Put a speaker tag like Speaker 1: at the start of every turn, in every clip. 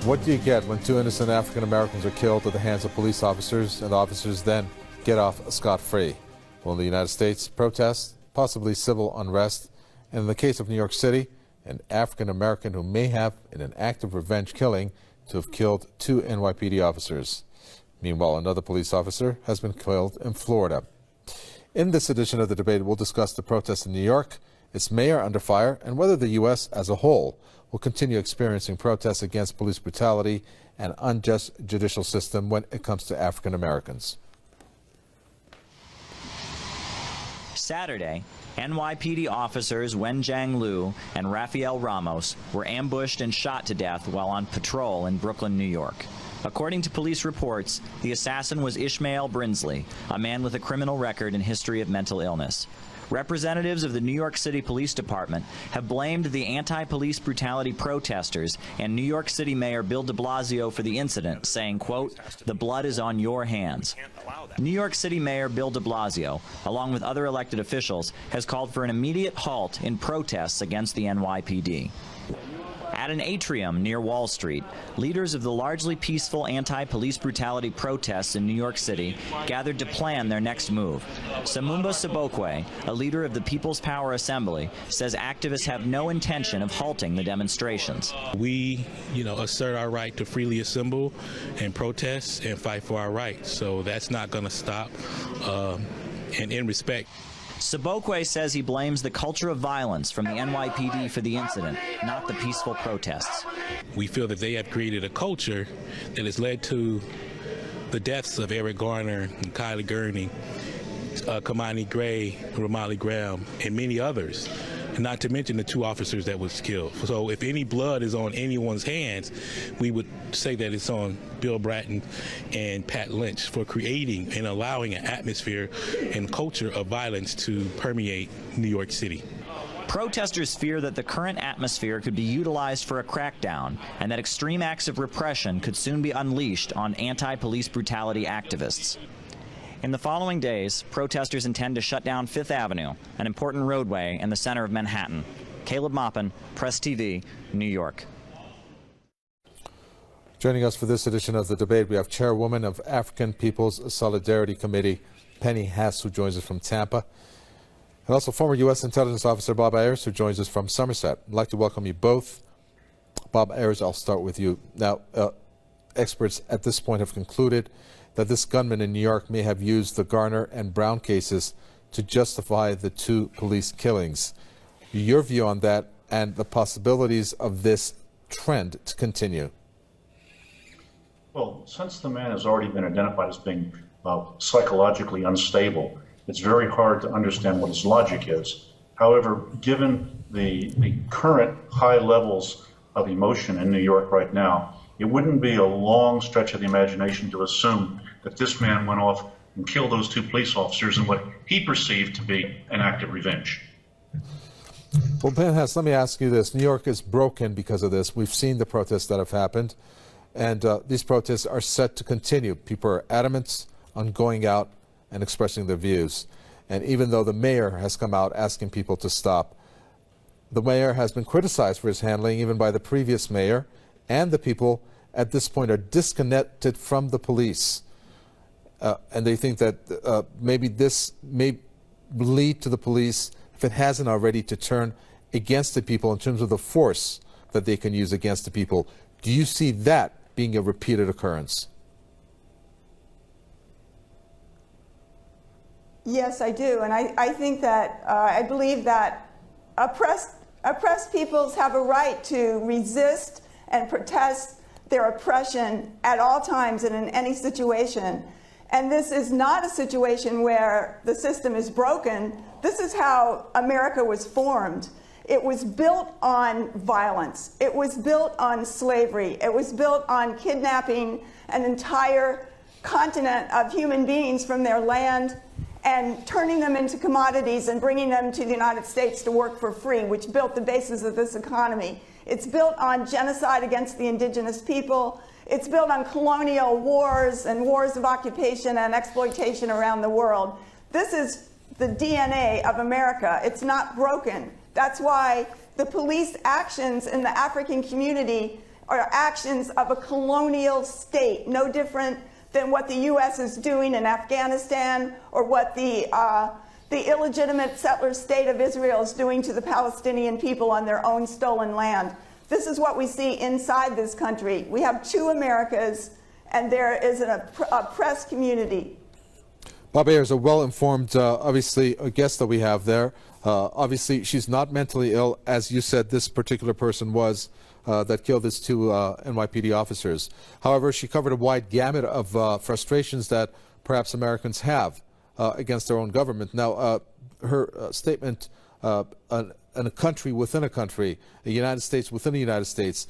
Speaker 1: What do you get when two innocent African Americans are killed at the hands of police officers and the officers then get off scot-free? Well, in the United States, protests, possibly civil unrest, and in the case of New York City, an African American who may have, in an act of revenge killing, to have killed two NYPD officers. Meanwhile, another police officer has been killed in Florida. In this edition of the debate, we'll discuss the protests in New York, its mayor under fire, and whether the U.S. as a whole will continue experiencing protests against police brutality and unjust judicial system when it comes to African Americans.
Speaker 2: Saturday, NYPD officers Wenjang Liu and Rafael Ramos were ambushed and shot to death while on patrol in Brooklyn, New York. According to police reports, the assassin was Ishmael Brinsley, a man with a criminal record and history of mental illness. Representatives of the New York City Police Department have blamed the anti-police brutality protesters and New York City Mayor Bill de Blasio for the incident, saying, quote, "The blood is on your hands." New York City Mayor Bill de Blasio, along with other elected officials, has called for an immediate halt in protests against the NYPD. At an atrium near Wall Street, leaders of the largely peaceful anti-police brutality protests in New York City gathered to plan their next move. Samumba Sobokwe, a leader of the People's Power Assembly, says activists have no intention of halting the demonstrations.
Speaker 3: We, assert our right to freely assemble and protest and fight for our rights. So that's not going to stop. And in respect.
Speaker 2: Sobokwe says he blames the culture of violence from the NYPD for the incident, not the peaceful protests.
Speaker 3: We feel that they have created a culture that has led to the deaths of Eric Garner and Kylie Gurney, Kamani Gray, Romali Graham, and many others, not to mention the two officers that was killed. So if any blood is on anyone's hands, we would say that it's on Bill Bratton and Pat Lynch for creating and allowing an atmosphere and culture of violence to permeate New York City.
Speaker 2: Protesters fear that the current atmosphere could be utilized for a crackdown and that extreme acts of repression could soon be unleashed on anti-police brutality activists. In the following days, protesters intend to shut down Fifth Avenue, an important roadway in the center of Manhattan. Caleb Maupin, Press TV, New York.
Speaker 1: Joining us for this edition of the debate, we have chairwoman of African People's Solidarity Committee, Penny Hess, who joins us from Tampa, and also former U.S. intelligence officer Bob Ayers, who joins us from Somerset. I'd like to welcome you both. Bob Ayers, I'll start with you. Now, experts at this point have concluded that this gunman in New York may have used the Garner and Brown cases to justify the two police killings. Your view on that and the possibilities of this trend to continue?
Speaker 4: Well, since the man has already been identified as being psychologically unstable, it's very hard to understand what his logic is. However, given the current high levels of emotion in New York right now, it wouldn't be a long stretch of the imagination to assume that this man went off and killed those two police officers in what he perceived to be an act of revenge.
Speaker 1: Well, Ben Hess, let me ask you this. New York is broken because of this. We've seen the protests that have happened, and these protests are set to continue. People are adamant on going out and expressing their views. And even though the mayor has come out asking people to stop, the mayor has been criticized for his handling even by the previous mayor, and the people at this point are disconnected from the police. And they think that maybe this may lead to the police, if it hasn't already, to turn against the people in terms of the force that they can use against the people. Do you see that being a repeated occurrence?
Speaker 5: Yes, I do. And I think that, I believe that oppressed peoples have a right to resist and protest their oppression at all times and in any situation. And this is not a situation where the system is broken. This is how America was formed. It was built on violence. It was built on slavery. It was built on kidnapping an entire continent of human beings from their land and turning them into commodities and bringing them to the United States to work for free, which built the basis of this economy. It's built on genocide against the indigenous people. It's built on colonial wars and wars of occupation and exploitation around the world. This is the DNA of America. It's not broken. That's why the police actions in the African community are actions of a colonial state, no different than what the U.S. is doing in Afghanistan or what the illegitimate settler state of Israel is doing to the Palestinian people on their own stolen land. This is what we see inside this country. We have two Americas, and there is an oppressed community.
Speaker 1: Bob Ayers, a well-informed, obviously, a guest that we have there. Obviously, she's not mentally ill, as you said this particular person was that killed these two NYPD officers. However, she covered a wide gamut of frustrations that perhaps Americans have against their own government. Now, her statement, in a country within a country, a United States within the United States,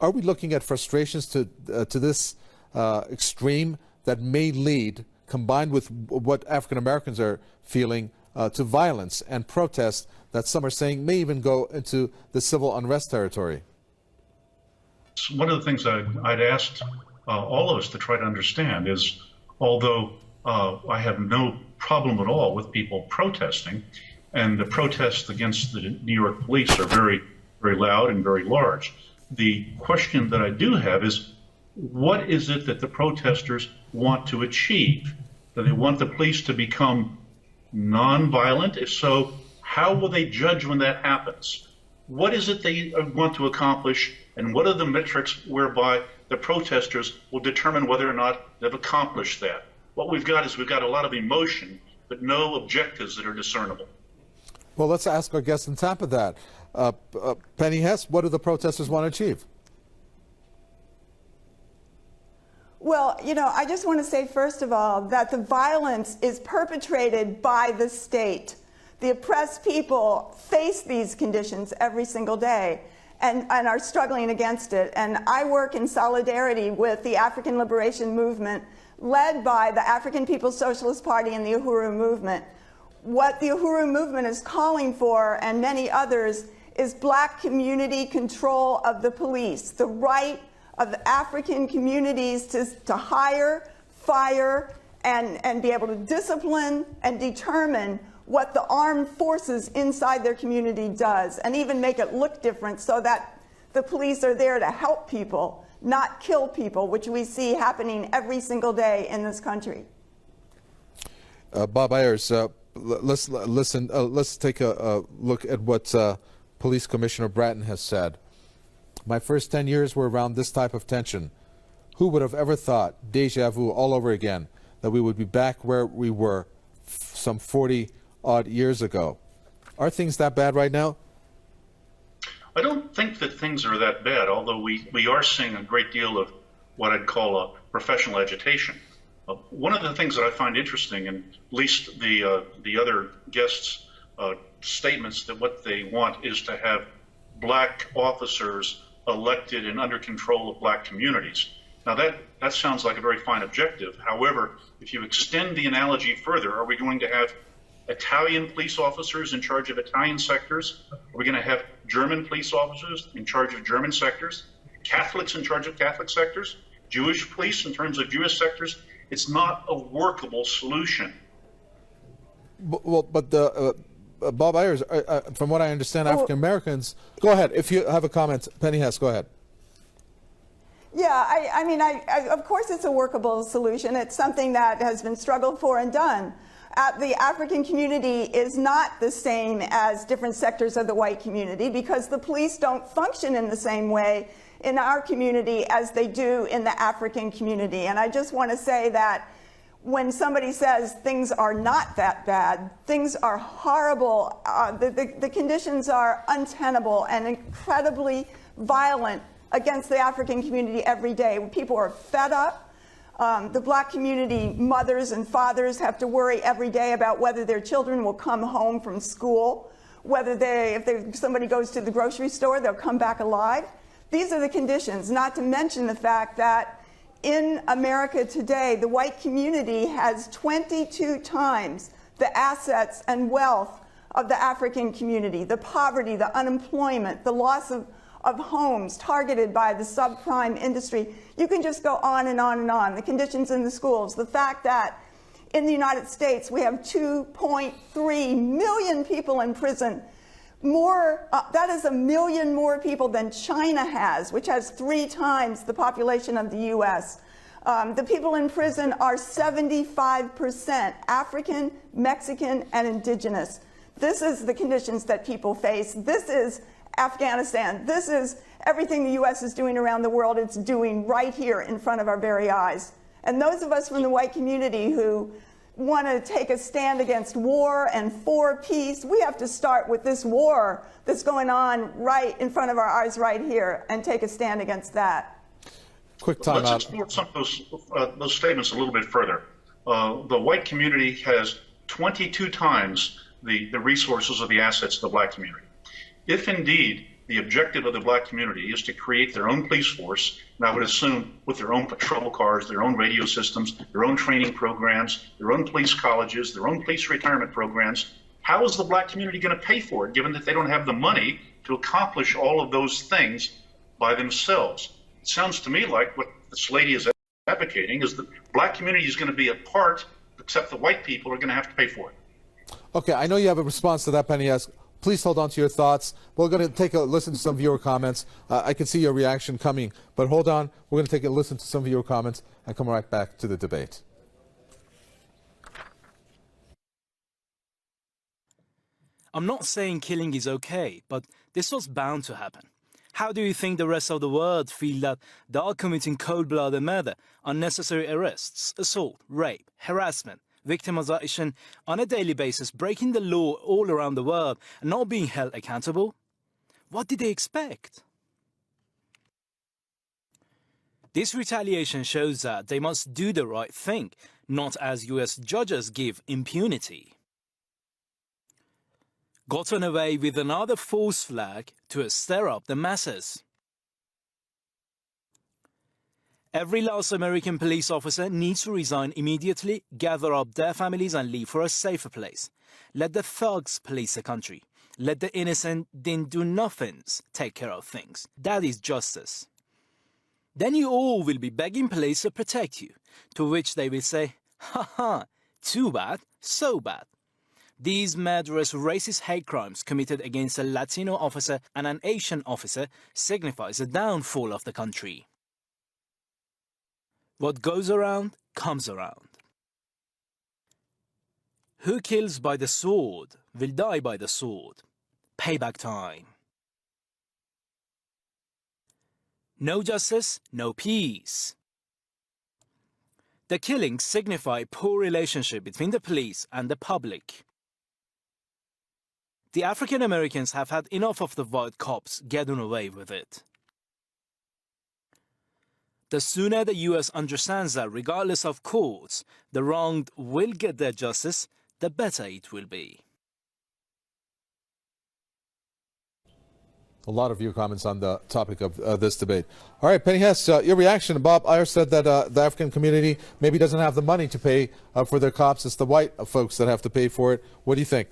Speaker 1: are we looking at frustrations to this extreme that may lead, combined with what African Americans are feeling, to violence and protest that some are saying may even go into the civil unrest territory?
Speaker 4: One of the things I'd asked all of us to try to understand is, although I have no problem at all with people protesting, and the protests against the New York police are very, very loud and very large, the question that I do have is, what is it that the protesters want to achieve? Do they want the police to become nonviolent? If so, how will they judge when that happens? What is it they want to accomplish, and what are the metrics whereby the protesters will determine whether or not they've accomplished that? What we've got is we've got a lot of emotion, but no objectives that are discernible.
Speaker 1: Well, let's ask our guest on top of that. Penny Hess, what do the protesters want to achieve?
Speaker 5: Well, you know, I just want to say, first of all, that the violence is perpetrated by the state. The oppressed people face these conditions every single day and are struggling against it. And I work in solidarity with the African Liberation Movement, led by the African People's Socialist Party and the Uhuru Movement. What the Uhuru Movement is calling for, and many others, is black community control of the police, the right of the African communities to hire, fire, and be able to discipline and determine what the armed forces inside their community does, and even make it look different so that the police are there to help people, not kill people, which we see happening every single day in this country.
Speaker 1: Bob Ayers, let's take a look at what Police Commissioner Bratton has said. My first 10 years were around this type of tension. Who would have ever thought, deja vu all over again, that we would be back where we were some 40-odd years ago? Are things that bad right now?
Speaker 4: I don't think that things are that bad, although we are seeing a great deal of what I'd call a professional agitation. One of the things that I find interesting, and at least the other guests' statements, that what they want is to have black officers elected and under control of black communities. Now that sounds like a very fine objective. However, if you extend the analogy further, are we going to have Italian police officers in charge of Italian sectors? Are we going to have German police officers in charge of German sectors? Catholics in charge of Catholic sectors? Jewish police in terms of Jewish sectors? It's not a workable solution.
Speaker 1: But Bob Ayers, from what I understand, African Americans. Go ahead. If you have a comment, Penny Hess, go ahead.
Speaker 5: Yeah, I mean, of course it's a workable solution. It's something that has been struggled for and done. The African community is not the same as different sectors of the white community because the police don't function in the same way in our community as they do in the African community. And I just want to say that when somebody says things are not that bad, things are horrible, the conditions are untenable and incredibly violent against the African community every day. People are fed up. The black community mothers and fathers have to worry every day about whether their children will come home from school, whether if somebody goes to the grocery store, they'll come back alive. These are the conditions, not to mention the fact that in America today, the white community has 22 times the assets and wealth of the African community, the poverty, the unemployment, the loss of homes targeted by the subprime industry. You can just go on and on and on. The conditions in the schools, the fact that in the United States we have 2.3 million people in prison that is 1 million more people than China has, which has 3 times the population of the U.S. The people in prison are 75% African, Mexican, and indigenous. This is the conditions that people face. This is Afghanistan. This is everything the U.S. is doing around the world. It's doing right here in front of our very eyes. And those of us from the white community who want to take a stand against war and for peace, we have to start with this war that's going on right in front of our eyes right here and take a stand against that.
Speaker 1: Quick time out.
Speaker 4: Let's explore some of those statements a little bit further. The white community has 22 times the resources or the assets of the black community. If indeed the objective of the black community is to create their own police force, and I would assume with their own patrol cars, their own radio systems, their own training programs, their own police colleges, their own police retirement programs, how is the black community going to pay for it, given that they don't have the money to accomplish all of those things by themselves? It sounds to me like what this lady is advocating is that the black community is going to be a part, except the white people are going to have to pay for it.
Speaker 1: Okay, I know you have a response to that, Penny Hess. Please hold on to your thoughts. We're going to take a listen to some viewer comments. I can see your reaction coming, but hold on. We're going to take a listen to some viewer comments and come right back to the debate.
Speaker 6: I'm not saying killing is okay, but this was bound to happen. How do you think the rest of the world feel that they are committing cold-blooded murder, unnecessary arrests, assault, rape, harassment, victimization on a daily basis, breaking the law all around the world and not being held accountable? What did they expect? This retaliation shows that they must do the right thing, not as US judges give impunity. Gotten away with another false flag to stir up the masses. Every last American police officer needs to resign immediately, gather up their families and leave for a safer place. Let the thugs police the country. Let the innocent do-nothings take care of things. That is justice. Then you all will be begging police to protect you, to which they will say, "Ha ha, too bad, so bad." These murderous racist hate crimes committed against a Latino officer and an Asian officer signifies the downfall of the country. What goes around, comes around. Who kills by the sword will die by the sword. Payback time. No justice, no peace. The killings signify poor relationship between the police and the public. The African Americans have had enough of the white cops getting away with it. The sooner the U.S. understands that regardless of courts, the wronged will get their justice, the better it will be.
Speaker 1: A lot of your comments on the topic of this debate. All right, Penny Hess, your reaction. Bob Ayers said that the African community maybe doesn't have the money to pay for their cops. It's the white folks that have to pay for it. What do you think?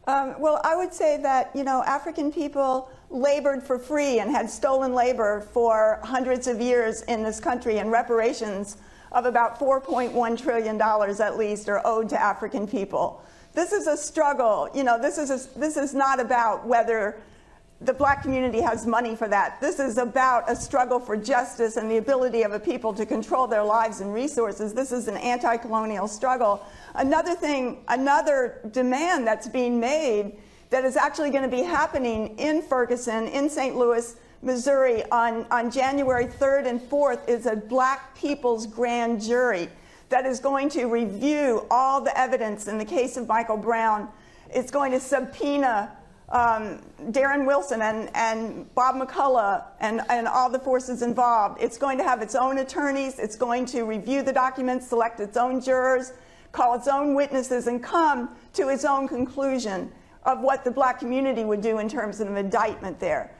Speaker 5: Well, I would say that, African people labored for free and had stolen labor for hundreds of years in this country, and reparations of about $4.1 trillion at least are owed to African people. This is a struggle. This is not about whether the black community has money for that. This is about a struggle for justice and the ability of a people to control their lives and resources. This is an anti-colonial struggle. Another demand that's being made that is actually going to be happening in Ferguson, in St. Louis, Missouri, on January 3rd and 4th is a black people's grand jury that is going to review all the evidence in the case of Michael Brown. It's going to subpoena Darren Wilson and Bob McCullough and all the forces involved. It's going to have its own attorneys. It's going to review the documents, select its own jurors, call its own witnesses, and come to its own conclusion of what the black community would do in terms of an indictment there.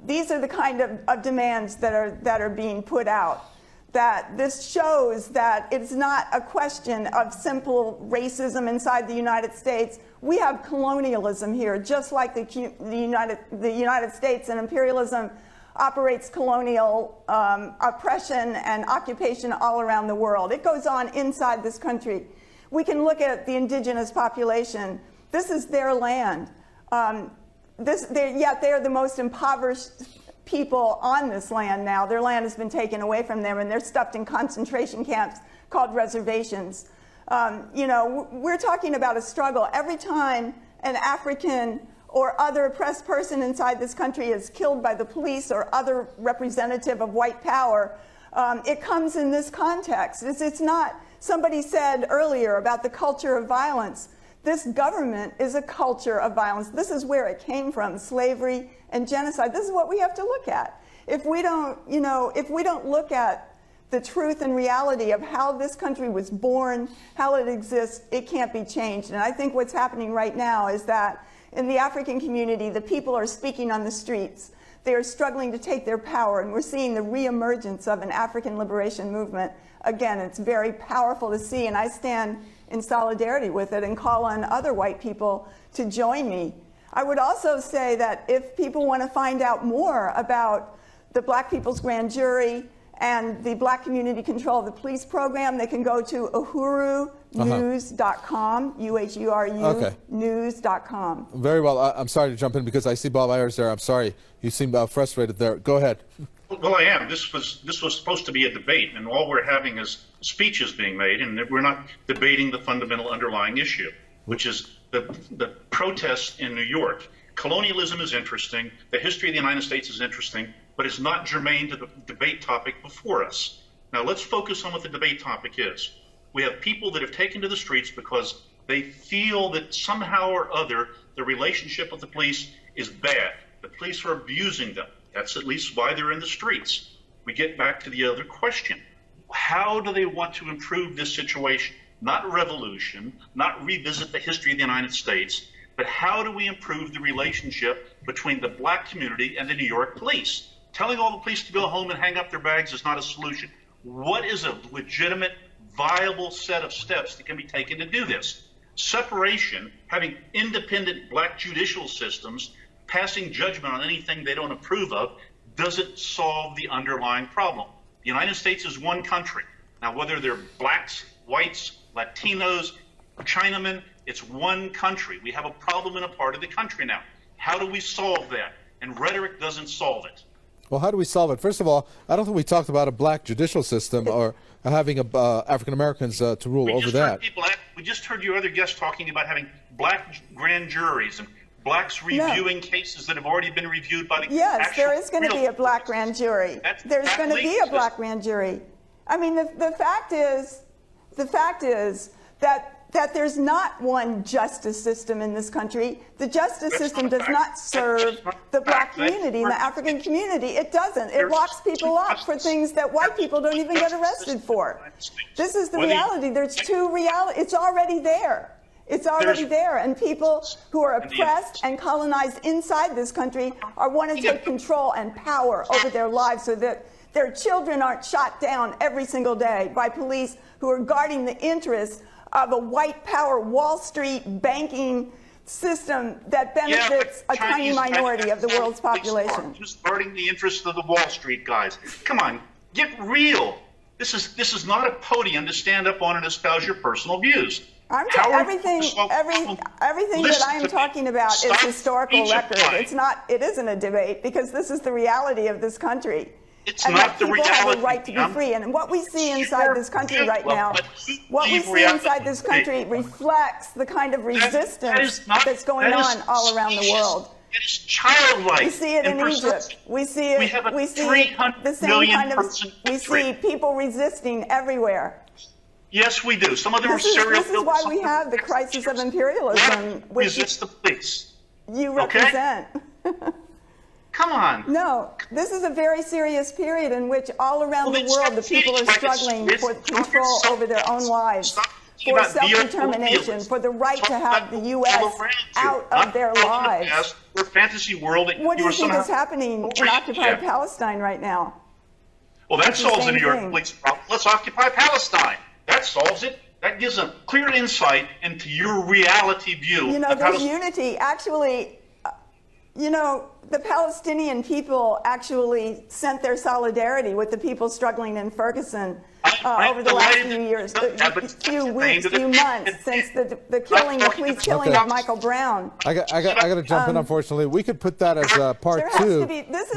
Speaker 5: These are the kind of demands that are being put out. That this shows that it's not a question of simple racism inside the United States. We have colonialism here, just like the United States, and imperialism operates colonial oppression and occupation all around the world. It goes on inside this country. we can look at the indigenous population. This is their land. Yet they are the most impoverished people on this land now. Their land has been taken away from them, and they're stuffed in concentration camps called reservations. You know, we're talking about a struggle. Every time an African or other oppressed person inside this country is killed by the police or other representative of white power, it comes in this context. It's not, somebody said earlier about the culture of violence. This government is a culture of violence. This is where it came from, slavery and genocide. This is what we have to look at. If we don't, you know, if we don't look at the truth and reality of how this country was born, how it exists, it can't be changed. And I think what's happening right now is that in the African community, the people are speaking on the streets. They are struggling to take their power, and we're seeing the reemergence of an African liberation movement. Again, it's very powerful to see, and I stand in solidarity with it and call on other white people to join me. I would also say that if people want to find out more about the Black People's Grand Jury and the Black Community Control of the Police Program, they can go to uhurunews.com, U-H-U-R-U,
Speaker 1: Okay.
Speaker 5: news.com.
Speaker 1: Very well. I'm sorry to jump in because I see Bob Ayers there. I'm sorry. You seem frustrated there. Go ahead.
Speaker 4: Well, I am. This was supposed to be a debate, and all we're having is speeches being made, and we're not debating the fundamental underlying issue, which is the protests in New York. Colonialism is interesting. The history of the United States is interesting, but it's not germane to the debate topic before us. Now, let's focus on what the debate topic is. We have people that have taken to the streets because they feel that somehow or other the relationship with the police is bad. The police are abusing them. That's at least why they're in the streets. We get back to the other question. How do they want to improve this situation? Not revolution, not revisit the history of the United States, but how do we improve the relationship between the Black community and the New York police? Telling all the police to go home and hang up their bags is not a solution. What is a legitimate, viable set of steps that can be taken to do this? Separation, having independent Black judicial systems, passing judgment on anything they don't approve of, doesn't solve the underlying problem. The United States is one country. Now, whether they're Blacks, whites, Latinos, Chinamen, it's one country. We have a problem in a part of the country now. How do we solve that? And rhetoric doesn't solve it.
Speaker 1: Well, how do we solve it? First of all, I don't think we talked about a Black judicial system or having African Americans to rule over that.
Speaker 4: We just heard your other guests talking about having Black grand juries and Blacks reviewing cases that have already been reviewed by the
Speaker 5: Yes, there is going to be a Black grand jury. There's going to be a Black grand jury. I mean, the fact is that there's not one justice system in this country. The justice system does not serve the Black community and the African community. It doesn't. It locks people up for things that white people don't even get arrested for. This is the reality. There's two realities. It's already there. It's already there, and people who are oppressed and colonized inside this country want to take control and power over their lives so that their children aren't shot down every single day by police who are guarding the interests of a white power Wall Street banking system that benefits a tiny minority of the world's population.
Speaker 4: Just guarding the interests of the Wall Street guys. Come on, get real. This is not a podium to stand up on and espouse your personal views.
Speaker 5: Everything that I am talking about is historical record. It isn't a debate because this is the reality of this country.
Speaker 4: It's not the reality.
Speaker 5: People have a right to be free. And what we see inside this country right now, reflects the kind of resistance that's going on all around the world.
Speaker 4: It is childlike.
Speaker 5: We see it in Egypt. We see it. We see the same kind of. We see people resisting everywhere.
Speaker 4: Yes, we do. Some of them are serial killers.
Speaker 5: This is why we have the crisis of imperialism, which
Speaker 4: resist the police.
Speaker 5: You represent.
Speaker 4: Come on.
Speaker 5: No, this is a very serious period in which all around the world the people are struggling for control over their own lives, for self-determination, for the right to have the U.S. out of their lives.
Speaker 4: Fantasy world.
Speaker 5: What do you think is happening in occupied Palestine right now?
Speaker 4: Well, that solves the New York police problem. Let's occupy Palestine. That solves it. That gives a clear insight into your reality view.
Speaker 5: You know, there's unity. Actually, You know, the Palestinian people actually sent their solidarity with the people struggling in Ferguson over the last few years, few weeks, few months since the killing, the police killing of Michael Brown.
Speaker 1: I got to jump in, unfortunately. We could put that as part two.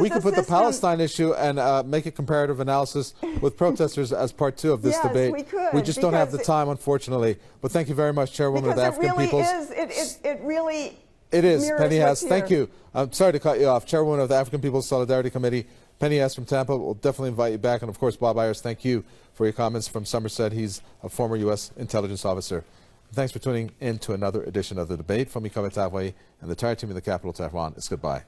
Speaker 1: We could put the Palestine issue and make a comparative analysis with protesters as part two of this debate.
Speaker 5: We could.
Speaker 1: We just don't have the time, unfortunately. But thank you very much, Chairwoman of the African Peoples.
Speaker 5: It really
Speaker 1: It is,
Speaker 5: mirrors
Speaker 1: Penny Hess.
Speaker 5: what's here.
Speaker 1: Thank you. I'm sorry to cut you off. Chairwoman of the African People's Solidarity Committee, Penny Hess from Tampa. We'll definitely invite you back. And, of course, Bob Ayers, thank you for your comments from Somerset. He's a former U.S. intelligence officer. Thanks for tuning in to another edition of The Debate. From me, Kaveh Tafway, and the entire team in the capital, Tehran. It's goodbye.